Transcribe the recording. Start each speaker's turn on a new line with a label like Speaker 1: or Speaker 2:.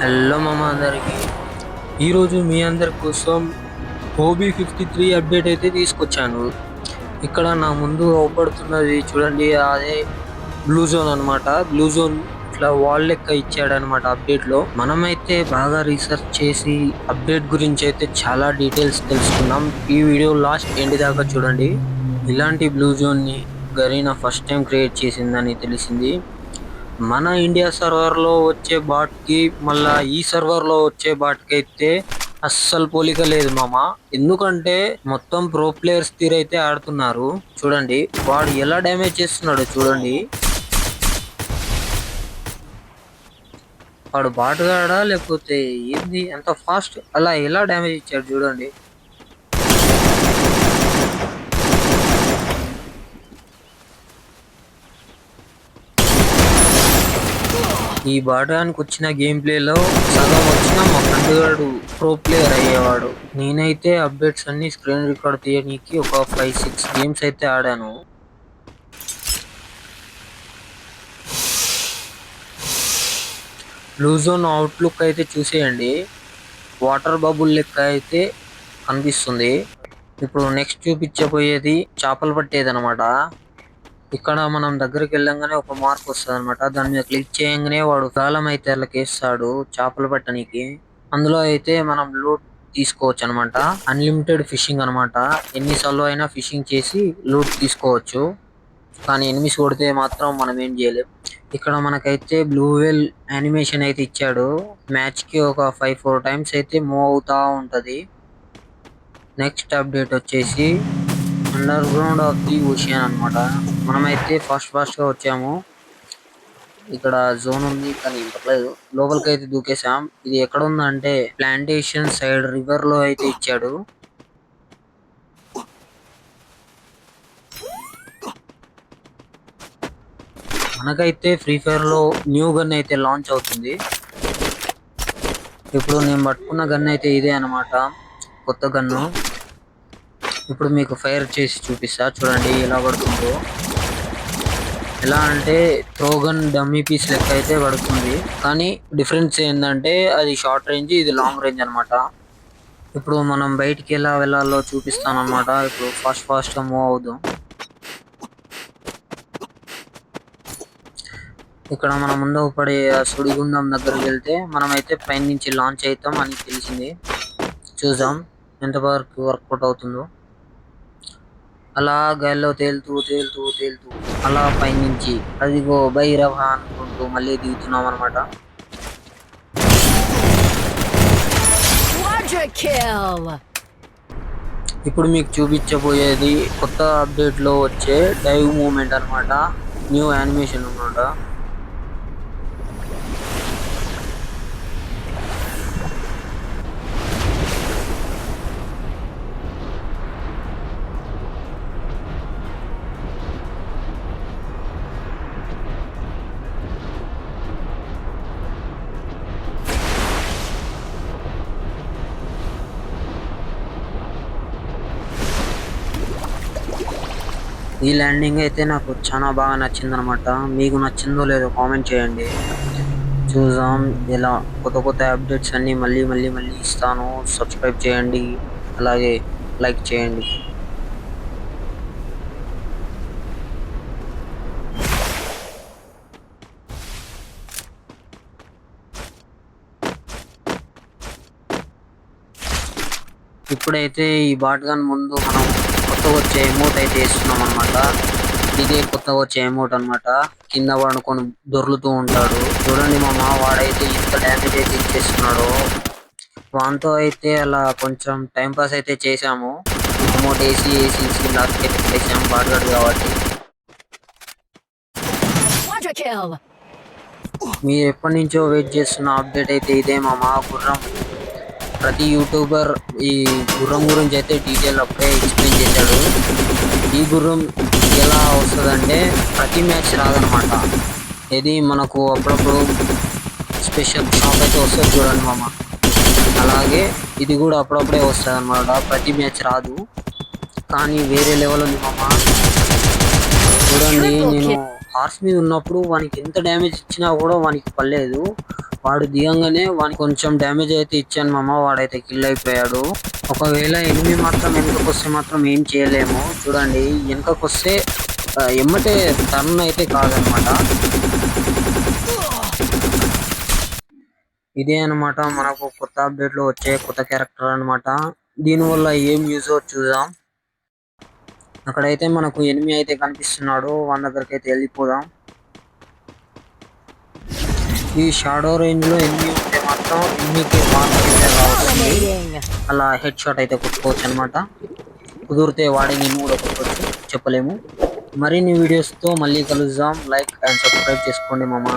Speaker 1: Hello మామ అందరికి. ఈరోజు మీ అందరి కోసం హోబీ 53 అప్డేట్ అయితే తీసుకొచ్చాను. ఇక్కడ నా ముందు అవపడుతున్నది చూడండి, అదే బ్లూ జోన్ అనమాట. బ్లూ జోన్ ఇట్లా వాల్ లెక్క ఇచ్చాడనమాట అప్డేట్ లో. మనమైతే బాగా రీసెర్చ్ చేసి అప్డేట్ గురించి అయితే చాలా డీటెయిల్స్ తెలుసుకున్నాం. ఈ వీడియో లాస్ట్ ఎండ్ దాకా చూడండి. ఇలాంటి బ్లూ జోన్ ని గరీనా ఫస్ట్ టైం క్రియేట్ చేసిందని తెలిసింది. మన ఇండియా సర్వర్ లో వచ్చే బాట్ కి మళ్ళా ఈ సర్వర్ లో వచ్చే బాట్ కి అయితే అస్సలు పోలిక లేదు మామ. ఎందుకంటే మొత్తం ప్రో ప్లేయర్స్ తీరైతే ఆడుతున్నారు. చూడండి వాడు ఎలా డ్యామేజ్ చేస్తున్నాడు చూడండి. వాడు బాట్ గాడా లేకపోతే ఏంది ఎంత ఫాస్ట్ అలా ఎలా డ్యామేజ్ ఇచ్చాడు చూడండి. ఈ బాటానికి వచ్చిన గేమ్ ప్లే లో సగం వచ్చిన మా ఫ్రెండ్ గాడు ప్రో ప్లేయర్ అయ్యేవాడు. నేనైతే అప్డేట్స్ అన్ని స్క్రీన్ రికార్డ్ తీయడానికి ఒక 5-6 గేమ్స్ అయితే ఆడాను. బ్లూ జోన్ అవుట్లుక్ అయితే చూసేయండి, వాటర్ బబుల్ లెక్క అయితే కనిపిస్తుంది. ఇప్పుడు నెక్స్ట్ చూపించబోయేది చేపలు పట్టేది అనమాట. ఇక్కడ మనం దగ్గరికి వెళ్ళంగానే ఒక మార్క్ వస్తుంది అనమాట. దాని మీద క్లిక్ చేయగానే వాడు కాలం అయితే అట్లకి వేస్తాడు చేపలు పట్టడానికి. అందులో అయితే మనం లూట్ తీసుకోవచ్చు అనమాట. అన్లిమిటెడ్ ఫిషింగ్ అనమాట. ఎన్నిసార్లు అయినా ఫిషింగ్ చేసి లూట్ తీసుకోవచ్చు. కానీ ఎనిమిస్ కొడితే మాత్రం మనం ఏం చేయలేం. ఇక్కడ మనకైతే బ్లూ వేల్ యానిమేషన్ అయితే ఇచ్చాడు. మ్యాచ్ కి ఒక 5-4 టైమ్స్ అయితే మూవ్ అవుతా ఉంటది. నెక్స్ట్ అప్డేట్ వచ్చేసి under ground of the ocean అనమాట. మనమైతే ఫాస్ట్ గా వచ్చాము. ఇక్కడ జోన్ ఉంది కానీ ఇంపలేదు. లోపలికి అయితే దూకేసాం. ఇది ఎక్కడ ఉందంటే ప్లాంటేషన్ సైడ్ రివర్ లో అయితే ఇచ్చాడు. మనకైతే ఫ్రీ ఫైర్ లో న్యూ గన్ అయితే లాంచ్ అవుతుంది. ఇప్పుడు నేను పట్టుకున్న గన్ అయితే ఇదే అనమాట, కొత్త గన్ను. ఇప్పుడు మీకు ఫైర్ చేసి చూపిస్తా చూడండి ఎలా పడుతుందో. ఎలా అంటే త్రో గన్ డమ్మీ పీస్ లెక్క అయితే పడుతుంది. కానీ డిఫరెన్స్ ఏంటంటే అది షార్ట్ రేంజ్, ఇది లాంగ్ రేంజ్ అనమాట. ఇప్పుడు మనం బయటికి ఎలా వెళ్ళాలో చూపిస్తాను అనమాట. ఇప్పుడు ఫాస్ట్ గా మూవ్ అవుదాం. ఇక్కడ మన ముందు పడే సుడిగుండం దగ్గరికి వెళ్తే మనమైతే పైన నుంచి లాంచ్ అవుతాం అని తెలిసింది. చూద్దాం ఎంతవరకు వర్కౌట్ అవుతుందో. అలా గాల్లో తేలుతూ అలా పైనుంచి అదిగో భైరవ అనుకుంటూ మళ్ళీ దిగుతున్నాం అనమాట. ఇప్పుడు మీకు చూపించబోయేది కొత్త అప్డేట్ లో వచ్చే డైవ్ మూమెంట్ అనమాట. న్యూ యానిమేషన్ అనమాట. ఈ ల్యాండింగ్ అయితే నాకు చాలా బాగా నచ్చింది అనమాట. మీకు నచ్చిందో లేదో కామెంట్ చేయండి. చూద్దాం ఇలా కొత్త అప్డేట్స్ అన్ని మళ్ళీ ఇస్తాను. సబ్స్క్రైబ్ చేయండి, అలాగే లైక్ చేయండి. ఇప్పుడైతే ఈ బాట్ గన్ ముందు మనం కొత్తగా వచ్చే ఎమోట్ అయితే వేస్తున్నాం అనమాట. ఇదే కొత్తగా వచ్చే ఎమోట్ అనమాట. కింద పడుకొని దొర్లుతూ ఉంటాడు చూడండి మామ. వాడైతే ఇంత డ్యామేజ్ అయితే ఇచ్చేస్తున్నాడు. వాంతో అయితే అలా కొంచెం టైం పాస్ అయితే చేసాము. ఎమోట్ వేసి లాస్ట్ అయితే పెట్టేసాము బాట్ గడ్ కాబట్టి. మీరు ఎప్పటి నుంచో వెయిట్ చేస్తున్న అప్డేట్ అయితే ఇదే మామ. గుర్రం ప్రతి యూట్యూబర్ ఈ గుర్రం గురించి అయితే డీటెయిల్ అప్పుడే ఎక్స్ప్లెయిన్ చేశాడు. ఈ గుర్రం ఎలా వస్తుందంటే ప్రతి మ్యాచ్ రాదనమాట. ఇది మనకు అప్పుడప్పుడు స్పెషల్ షాప్ అయితే వస్తుంది చూడండి మామ. అలాగే ఇది కూడా అప్పుడప్పుడే వస్తుంది అనమాట, ప్రతి మ్యాచ్ రాదు. కానీ వేరే లెవెల్ ఉంది మామ. చూడండి నేను హార్స్ మీద ఉన్నప్పుడు వానికి ఎంత డ్యామేజ్ ఇచ్చినా కూడా వానికి పర్లేదు. వాడు దిగంగానే వానికి కొంచెం డ్యామేజ్ అయితే ఇచ్చాను మామ, వాడైతే కిల్ అయిపోయాడు. ఒకవేళ ఎనిమి మాత్రం వెనుకకు వస్తే మాత్రం ఏం చేయలేము. చూడండి వెనుకకు వస్తే ఎమ్మటే టర్న్ అయితే కాదనమాట. ఇదే అనమాట మనకు కొత్త అప్డేట్ లో వచ్చే కొత్త క్యారెక్టర్ అనమాట. దీనివల్ల ఏం యూజ్ చూద్దాం. అక్కడైతే మనకు ఎనిమి అయితే కనిపిస్తున్నాడు, వాని దగ్గరికి అయితే వెళ్ళిపోదాం. ఈ షాడో రేంజ్ లో ఎనిమి ఉంటే మాత్రం ఎనిమికి అలా హెడ్ షాట్ అయితే కొట్టుకోవచ్చు అనమాట. కుదిరితే వాడి నేను కూడా కొట్టుకోవచ్చు, చెప్పలేము. మరిన్ని వీడియోస్ తో మళ్ళీ కలుద్దాం. లైక్ అండ్ సబ్స్క్రైబ్ చేసుకోండి మామ.